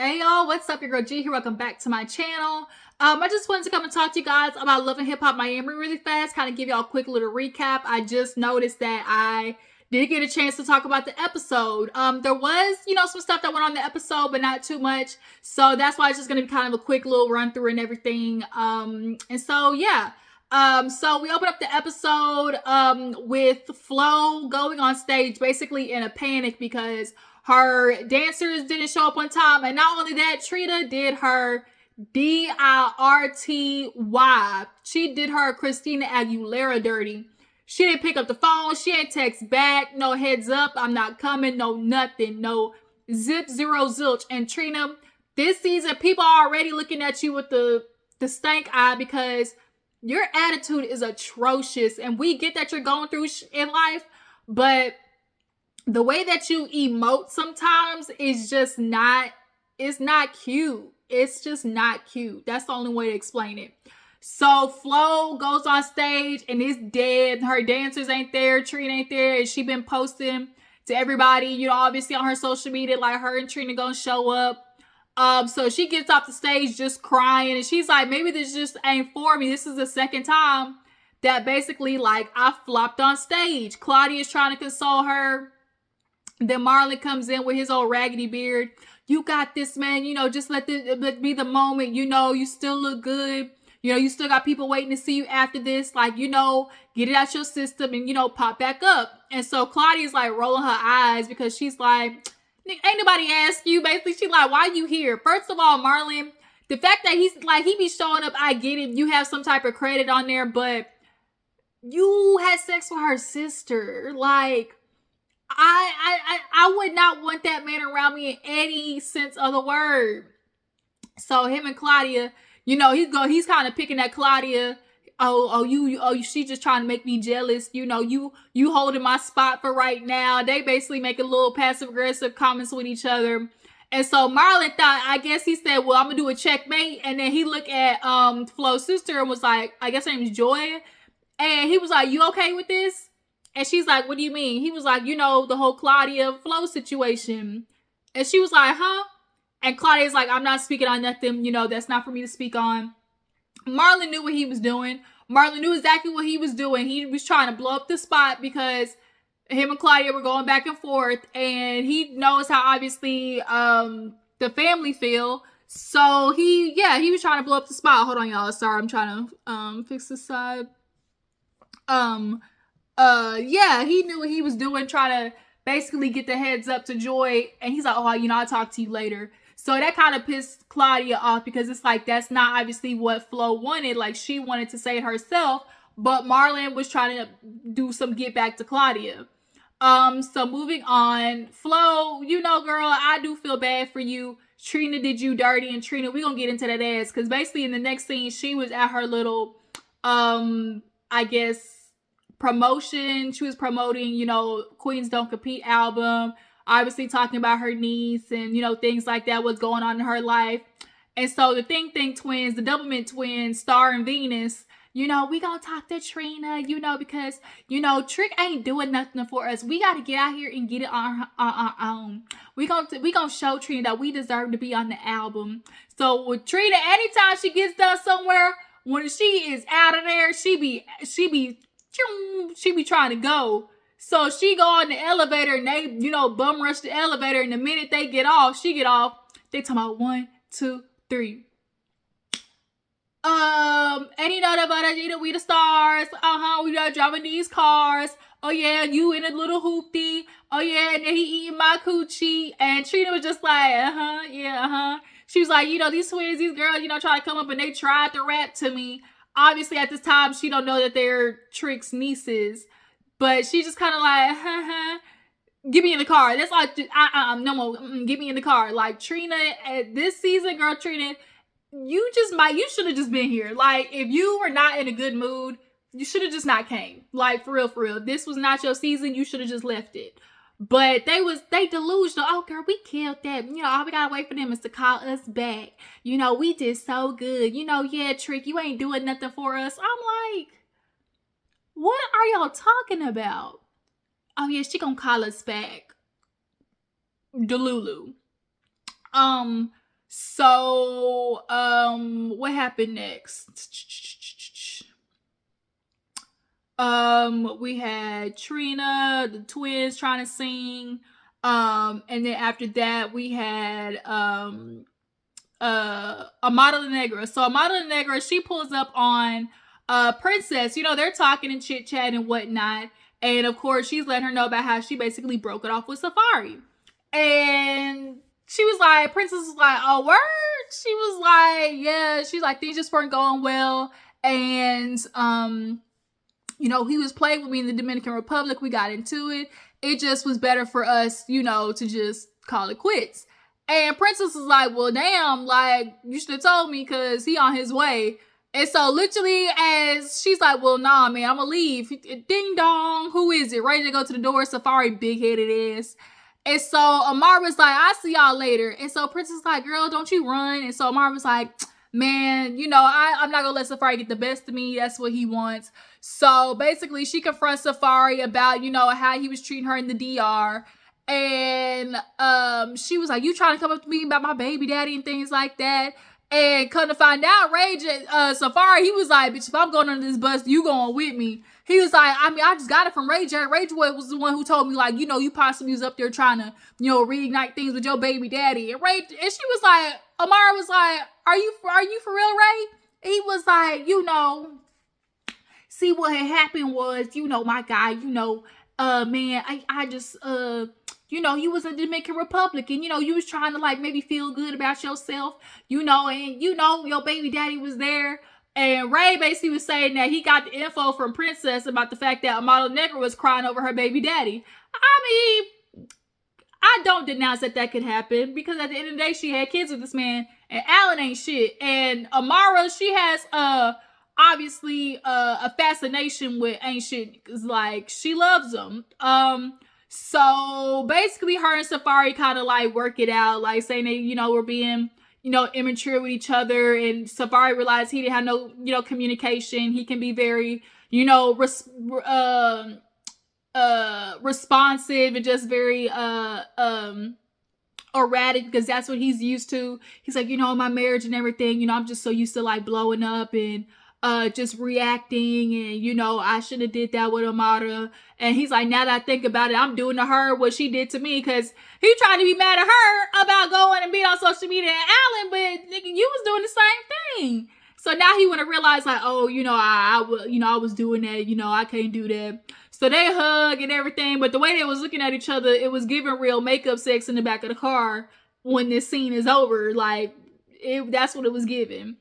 Hey y'all, what's up? Your girl G here. Welcome back to my channel. I just wanted to come and talk to you guys about Love and Hiphop Miami really fast. Kind of give y'all a quick little recap. I just noticed that I did get a chance to talk about the episode. There was, some stuff that went on the episode, but not too much. So that's why it's just gonna be kind of a quick little run through and everything. And so yeah. So we open up the episode with Flo going on stage basically in a panic because her dancers didn't show up on time. And not only that, Trina did her DIRTY. She did her Christina Aguilera dirty. She didn't pick up the phone. She ain't text back. No heads up. I'm not coming. No nothing. No zip, zero, zilch. And Trina, this season, people are already looking at you with the stank eye because your attitude is atrocious. And we get that you're going through in life, but the way that you emote sometimes is just not, it's not cute. It's just not cute. That's the only way to explain it. So Flo goes on stage and it's dead. Her dancers ain't there. Trina ain't there. And she been posting to everybody, obviously on her social media, like her and Trina gonna show up. So she gets off the stage just crying. And she's like, maybe this just ain't for me. This is the second time that basically like I flopped on stage. Claudia's trying to console her. Then Marlon comes in with his old raggedy beard. You got this, man. Just let be the moment. You still look good. You still got people waiting to see you after this. Like, get it out your system and, pop back up. And so Claudia's like rolling her eyes because she's like, ain't nobody ask you. Basically, she's like, why you here? First of all, Marlon, the fact that he's like, he be showing up, I get it. You have some type of credit on there, but you had sex with her sister. Like, I would not want that man around me in any sense of the word. So him and Claudia, he's kind of picking at Claudia. She just trying to make me jealous. You holding my spot for right now. They basically making little passive aggressive comments with each other. And so Marlon thought, I guess he said, well, I'm gonna do a checkmate. And then he looked at Flo's sister and was like, I guess her name is Joy. And he was like, you okay with this? And she's like, what do you mean? He was like, the whole Claudia Flo situation. And she was like, huh? And Claudia's like, I'm not speaking on nothing. That's not for me to speak on. Marlon knew what he was doing. Marlon knew exactly what he was doing. He was trying to blow up the spot because him and Claudia were going back and forth. And he knows how obviously the family feel. So he was trying to blow up the spot. Hold on, y'all. Sorry, I'm trying to fix this side. He knew what he was doing, trying to basically get the heads up to Joy. And he's like, oh, I'll talk to you later. So that kind of pissed Claudia off because it's like, that's not obviously what Flo wanted. Like, she wanted to say it herself, but Marlon was trying to do some get back to Claudia. So moving on, Flo, girl, I do feel bad for you. Trina did you dirty, and Trina, we're gonna get into that ass because basically in the next scene, she was at her little, I guess, promotion. She was promoting, Queens Don't Compete album, obviously talking about her niece and, things like that, what's going on in her life. And so the Thing twins, the Doublemint twins, Star and Venus, we gonna talk to Trina, because, Trick ain't doing nothing for us. We gotta get out here and get it on our own. We gonna show Trina that we deserve to be on the album. So with Trina, anytime she gets done somewhere, when she is out of there, she be trying to go. So she go on the elevator and they, bum rush the elevator. And the minute they get off, she get off. They talking about 1, 2, 3. And we the stars. We are driving these cars. Oh yeah, you in a little hoopty. Oh yeah, and then he eating my coochie. And Trina was just like, She was like, these twins, these girls, try to come up and they tried to rap to me. Obviously, at this time, she don't know that they're Trick's nieces. But she just kind of like, get me in the car. That's like, no more, get me in the car. Like, Trina, this season, girl, Trina, you should have just been here. Like, if you were not in a good mood, you should have just not came. Like, for real. This was not your season. You should have just left it. But they delusional. Oh, girl, we killed that. All we gotta wait for them is to call us back. We did so good. Yeah, Trick, you ain't doing nothing for us. I'm like, what are y'all talking about? Oh, yeah, she gonna call us back. Delulu. So, what happened next? We had Trina, the twins trying to sing. And then after that, we had Amara La Negra. So Amara La Negra, she pulls up on Princess. You know, they're talking and chit chat and whatnot. And of course, she's letting her know about how she basically broke it off with Safaree. And she was like, Princess was like, oh, word? She was like, yeah. She's like, things just weren't going well. And, you know, he was playing with me in the Dominican Republic. We got into it. It just was better for us, you know, to just call it quits. And Princess was like, well, damn, like, you should have told me because he on his way. And so literally as she's like, well, nah, man, I'm going to leave. Ding dong. Who is it? Ready to go to the door. Safaree, big-headed ass. And so Amara was like, I'll see y'all later. And so Princess was like, girl, don't you run. And so Amara was like, man, you know, I'm not going to let Safaree get the best of me. That's what he wants. So basically she confronts Safaree about, you know, how he was treating her in the DR. And she was like, you trying to come up to me about my baby daddy and things like that. And come to find out, Rage Safaree, he was like, bitch, if I'm going under this bus, you going with me. He was like, I mean, I just got it from Rage. Rage was the one who told me, like, you know, you possibly was up there trying to, you know, reignite things with your baby daddy. And Rage, and she was like, Amara was like, are you for real, Ray? He was like, you know, see what had happened was, you know, my guy, you know, man, I just, you know, you was a Dominican Republic and, you know, you was trying to like maybe feel good about yourself, you know, and, you know, your baby daddy was there. And Ray basically was saying that he got the info from Princess about the fact that Amara La Negra was crying over her baby daddy. I mean, I don't denounce that could happen because at the end of the day, she had kids with this man and Alan ain't shit. And Amara, she has, obviously, a fascination with ain't shit because, like, she loves him. So basically her and Safaree kind of like work it out, like saying they, you know, were being, you know, immature with each other. And Safaree realized he didn't have no, you know, communication. He can be very, you know, responsive and just very, erratic because that's what he's used to. He's like, you know, my marriage and everything, you know, I'm just so used to like blowing up and just reacting, and you know, I should have did that with Amara. And he's like, now that I think about it, I'm doing to her what she did to me, because he tried to be mad at her about going and being on social media and Alan, but nigga, you was doing the same thing. So now he want to realize like, oh, you know, I was doing that, you know, I can't do that. So they hug and everything, but the way they was looking at each other, it was giving real makeup sex in the back of the car when this scene is over. Like, that's what it was giving.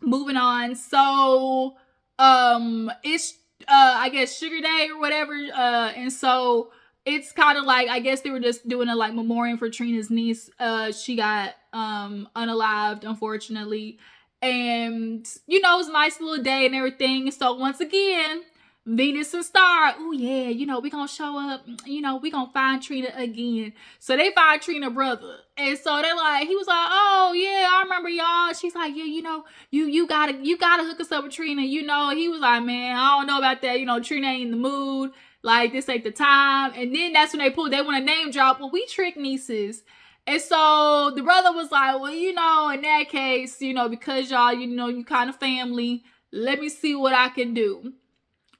Moving on. So, it's, I guess Sugar Day or whatever. And so it's kind of like, I guess they were just doing a like memorial for Trina's niece. She got, unalived, unfortunately. And, you know, it was a nice little day and everything. So once again, Venus and Star, oh yeah, you know, we gonna show up, you know, we gonna find Trina again. So they find Trina brother. And so they're like, he was like, oh yeah, I remember y'all. She's like, yeah, you know, you gotta hook us up with Trina, you know. He was like, man, I don't know about that, you know, Trina ain't in the mood, like this ain't the time. And then that's when they want to name drop, well, we trick nieces. And so the brother was like, well, you know, in that case, you know, because y'all, you know, you kind of family, let me see what I can do.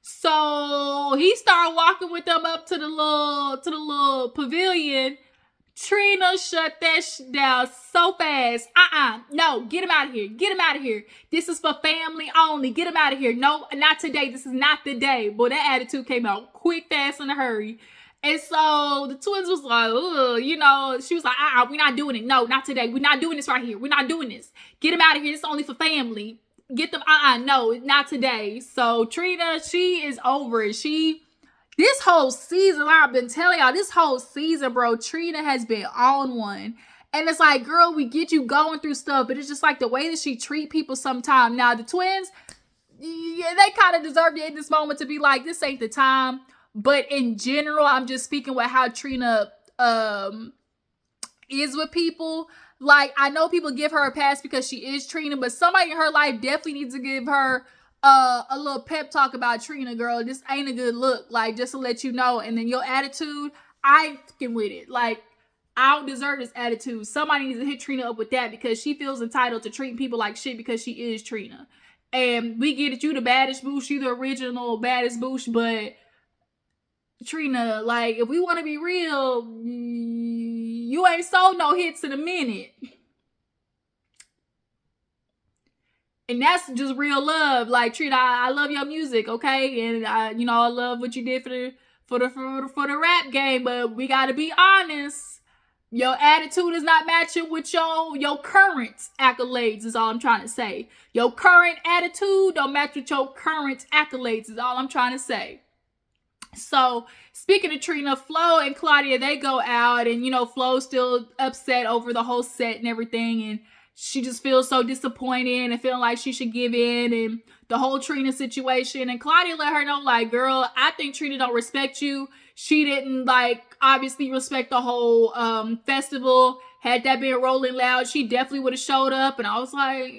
So he started walking with them up to the little pavilion. Trina shut that down so fast. No, get him out of here. Get him out of here. This is for family only. Get him out of here. No, not today. This is not the day. Boy, that attitude came out quick, fast, in a hurry. And so the twins was like, ugh, you know, she was like, we're not doing it. No, not today. We're not doing this right here. We're not doing this. Get him out of here. This is only for family. Get them, no, not today. So Trina, she is over it. This whole season, I've been telling y'all, this whole season, bro, Trina has been on one. And it's like, girl, we get you going through stuff, but it's just like the way that she treat people sometimes. Now, the twins, yeah, they kind of deserve it in this moment to be like, this ain't the time. But in general, I'm just speaking with how Trina is with people. Like, I know people give her a pass because she is Trina, but somebody in her life definitely needs to give her a little pep talk about Trina, girl. This ain't a good look. Like, just to let you know. And then your attitude, I ain't fucking with it. Like, I don't deserve this attitude. Somebody needs to hit Trina up with that because she feels entitled to treat people like shit because she is Trina. And we get it, you the baddest boosh, you the original baddest boosh, but Trina, like, if we want to be real, you ain't sold no hits in a minute. And that's just real love. Like, Trina, I love your music, okay? And I love what you did for the rap game, but we gotta be honest. Your attitude is not matching with your current accolades, is all I'm trying to say. Your current attitude don't match with your current accolades, is all I'm trying to say. So, speaking of Trina, Flo and Claudia, they go out, and, Flo's still upset over the whole set and everything, and she just feels so disappointed and feeling like she should give in, and the whole Trina situation. And Claudia let her know, like, girl, I think Trina don't respect you. She didn't, like, obviously respect the whole festival. Had that been Rolling Loud, she definitely would have showed up. And I was like,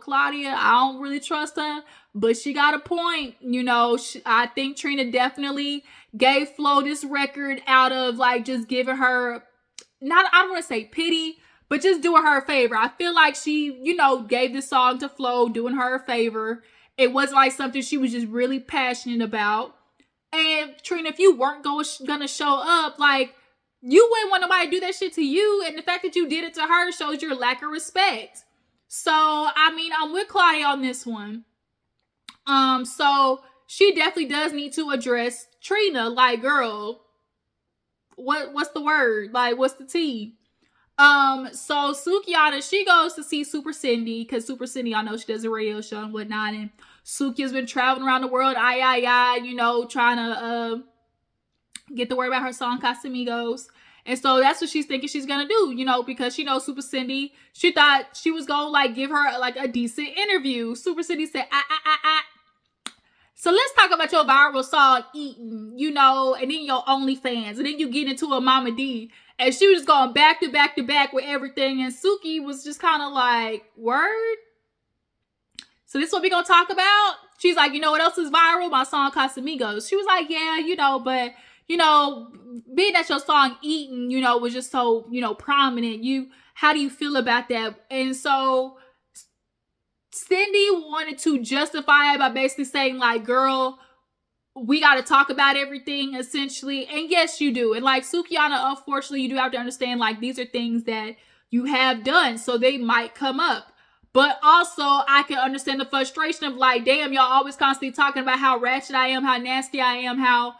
Claudia, I don't really trust her, but she got a point. I think Trina definitely gave Flo this record out of, like, just giving her, I don't want to say pity, but just doing her a favor. I feel like she, gave this song to Flo, doing her a favor. It wasn't like something she was just really passionate about. And Trina, if you weren't gonna show up, like, you wouldn't want nobody to do that shit to you. And the fact that you did it to her shows your lack of respect. So, I mean, I'm with Claudia on this one. So she definitely does need to address Trina. Like, girl, what's the word? Like, what's the tea? So Sukiana, she goes to see Super Cindy, because Super Cindy, I know she does a radio show and whatnot, and Suki's been traveling around the world, trying to get the word about her song Casamigos. And so that's what she's thinking she's gonna do, because she knows Super Cindy. She thought she was gonna, like, give her, like, a decent interview. Super Cindy said, So let's talk about your viral song, Eatin', and then your OnlyFans. And then you get into a Mama D. And she was just going back to back to back with everything. And Suki was just kind of like, word? So this is what we're going to talk about? She's like, what else is viral? My song Casamigos. She was like, yeah, but, being that your song Eatin', was just so, prominent. How do you feel about that? And so Cindy wanted to justify it by basically saying, like, girl, we got to talk about everything, essentially. And yes, you do. And, like, Sukiana, unfortunately, you do have to understand, like, these are things that you have done, so they might come up. But also, I can understand the frustration of, like, damn, y'all always constantly talking about how ratchet I am, how nasty I am, how,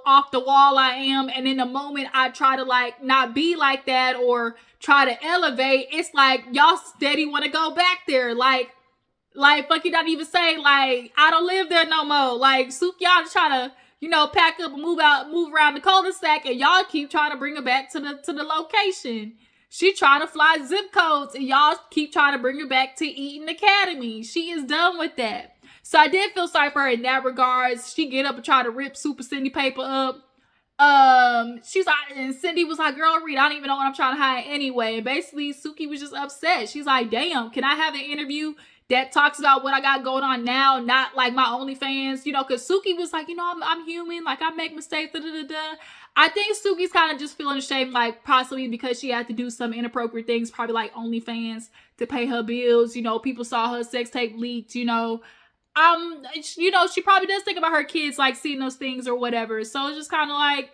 off the wall I am. And in the moment I try to, like, not be like that or try to elevate, it's like, y'all steady want to go back there. Like, fuck, you not even say, like, I don't live there no more. Like, Sukiana trying to, pack up and move around the cul-de-sac, and y'all keep trying to bring her back to the location. She trying to fly zip codes, and y'all keep trying to bring her back to Eaton Academy. She is done with that. So I did feel sorry for her in that regards. She get up and try to rip Super Cindy paper up. She's like, and Cindy was like, girl, Reed, I don't even know what I'm trying to hide anyway. And basically, Suki was just upset. She's like, damn, can I have an interview that talks about what I got going on now, not like my OnlyFans, because Suki was like, I'm human, like, I make mistakes, I think Suki's kind of just feeling ashamed, like, possibly because she had to do some inappropriate things, probably like OnlyFans, to pay her bills. People saw her sex tape leaked, she probably does think about her kids, like, seeing those things or whatever. So it's just kind of like,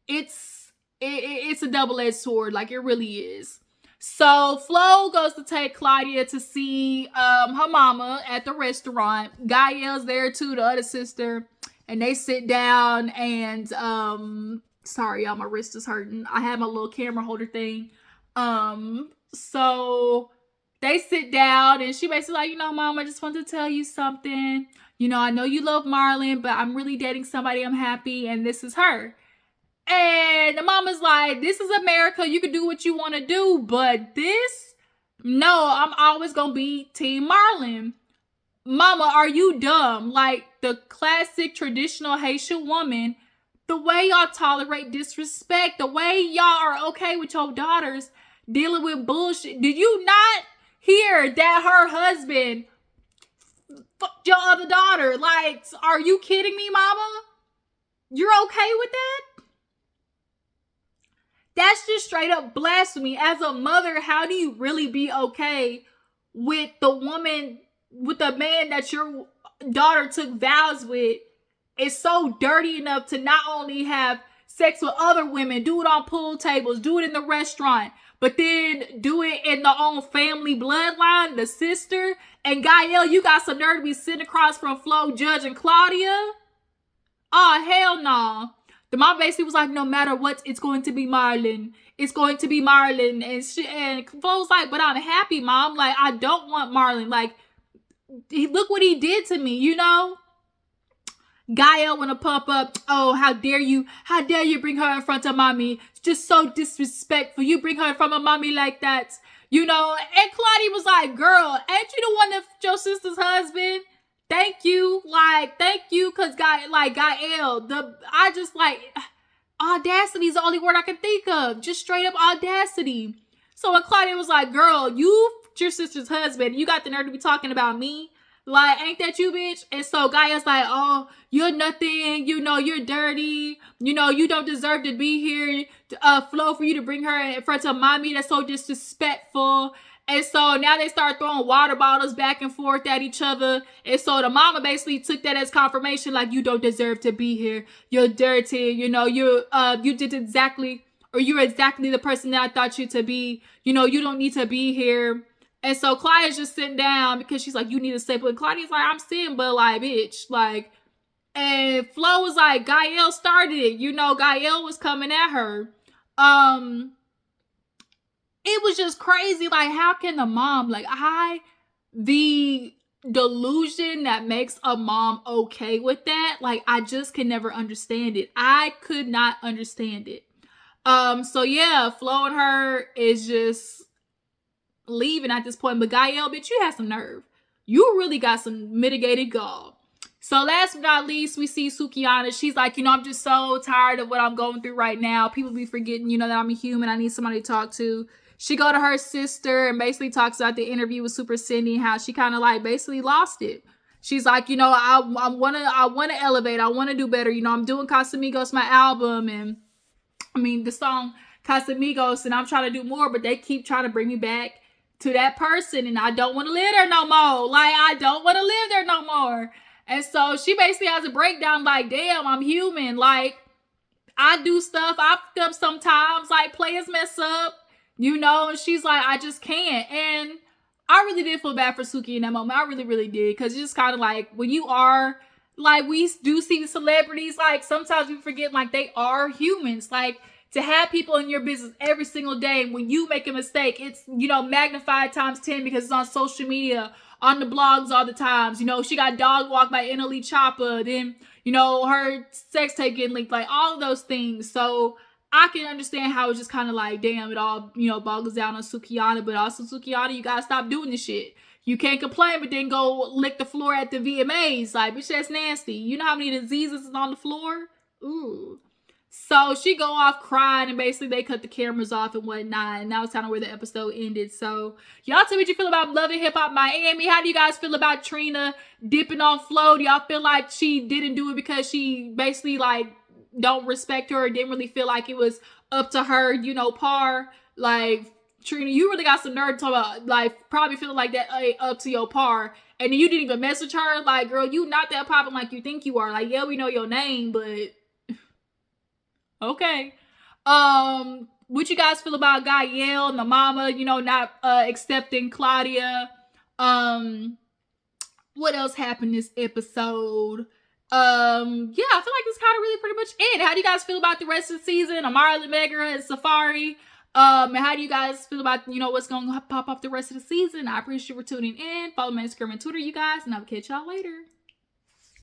it's a double-edged sword, like, it really is. So Flo goes to take Claudia to see her mama at the restaurant. Gael's there too, the other sister, and they sit down and sorry y'all, my wrist is hurting. I have my little camera holder thing. So they sit down and she basically like, Mom, I just wanted to tell you something. I know you love Marlon, but I'm really dating somebody I'm happy, and this is her. And the mama's like, this is America. You can do what you want to do. But no, I'm always going to be Team Marlon. Mama, are you dumb? Like, the classic traditional Haitian woman, the way y'all tolerate disrespect, the way y'all are okay with your daughters dealing with bullshit. Did you not hear that her husband fucked your other daughter? Like, are you kidding me, mama? You're okay with that? That's just straight up blasphemy. As a mother, how do you really be okay with the man that your daughter took vows with is so dirty enough to not only have sex with other women, do it on pool tables, do it in the restaurant, but then do it in the own family bloodline, the sister? And Gael, you got some nerve to be sitting across from Flo, Judge, and Claudia? Oh, hell no. The mom basically was like, no matter what, it's going to be Marlon. It's going to be Marlon. And Flo was like, but I'm happy, Mom. Like, I don't want Marlon. Like, look what he did to me, you know? Gael want to pump up, oh, how dare you bring her in front of mommy. It's just so disrespectful. You bring her in front of mommy like that, you know? And Claudia was like, girl, ain't you the one that's your sister's husband? Thank you, cause Gael, I just like, audacity is the only word I can think of. Just straight up audacity. So when Claudia was like, girl, your sister's husband, you got the nerve to be talking about me? Like, ain't that you, bitch? And so Gaia's like, oh, you're nothing, you know, you're dirty, you know, you don't deserve to be here, Flo, for you to bring her in front of mommy. That's so disrespectful. And so now they start throwing water bottles back and forth at each other. And so the mama basically took that as confirmation, like, you don't deserve to be here. You're dirty, you know, you're exactly the person that I thought you to be. You know, you don't need to be here. And so Claudia's just sitting down because she's like, you need to stay put. And Claudia's like, I'm sitting, but like, bitch, like, and Flo was like, Gael started it. You know, Gael was coming at her. It was just crazy. Like, how can the mom, like, the delusion that makes a mom okay with that, like, I just can never understand it. I could not understand it. So yeah, Flo and her is just leaving at this point. But Gael, bitch, you have some nerve. You really got some mitigated gall. So last but not least, we see Sukiana. She's like, you know, I'm just so tired of what I'm going through right now. People be forgetting, you know, that I'm a human. I need somebody to talk to. She go to her sister and basically talks about the interview with Super Cindy, how she kind of like basically lost it. She's like, you know, I want to elevate. I want to do better. You know, I'm doing Casamigos, my album, and I mean the song Casamigos, and I'm trying to do more, but they keep trying to bring me back to that person, and I don't want to live there no more. Like, I don't want to live there no more. And so she basically has a breakdown like, damn, I'm human. Like, I do stuff. I fuck up sometimes. Like, players mess up, you know? And she's like, I just can't. And I really did feel bad for Suki in that moment. I really, really did. Because it's just kind of like, when you are, like, we do see celebrities, like, sometimes we forget, like, they are humans. Like, to have people in your business every single day, when you make a mistake, it's, you know, magnified times 10 because it's on social media, on the blogs all the times. You know, she got dog walked by NLE Choppa, then, you know, her sex tape getting leaked, like all of those things. So I can understand how it's just kind of like, damn, it all, you know, boggles down on Sukiana. But also, Sukiana, you gotta stop doing this shit. You can't complain, but then go lick the floor at the VMAs. Like, bitch, that's nasty. You know how many diseases is on the floor? Ooh. So she go off crying, and basically they cut the cameras off and whatnot. And that was kind of where the episode ended. So y'all tell me what you feel about Love and Hiphop Miami. How do you guys feel about Trina dipping on Flo? Do y'all feel like she didn't do it because she basically like don't respect her or didn't really feel like it was up to her, you know, par? Like, Trina, you really got some nerve to talk about, like, probably feeling like that up to your par. And then you didn't even message her. Like, girl, you not that popping like you think you are. Like, yeah, we know your name, but okay. What you guys feel about Gael and the mama, you know, not accepting Claudia? What else happened this episode? Yeah, I feel like it's kind of really pretty much it. How do you guys feel about the rest of the season? Amara and Safaree. And how do you guys feel about, you know, what's going to pop up the rest of the season? I appreciate you for tuning in. Follow me on Instagram and Twitter, you guys, and I'll catch y'all later.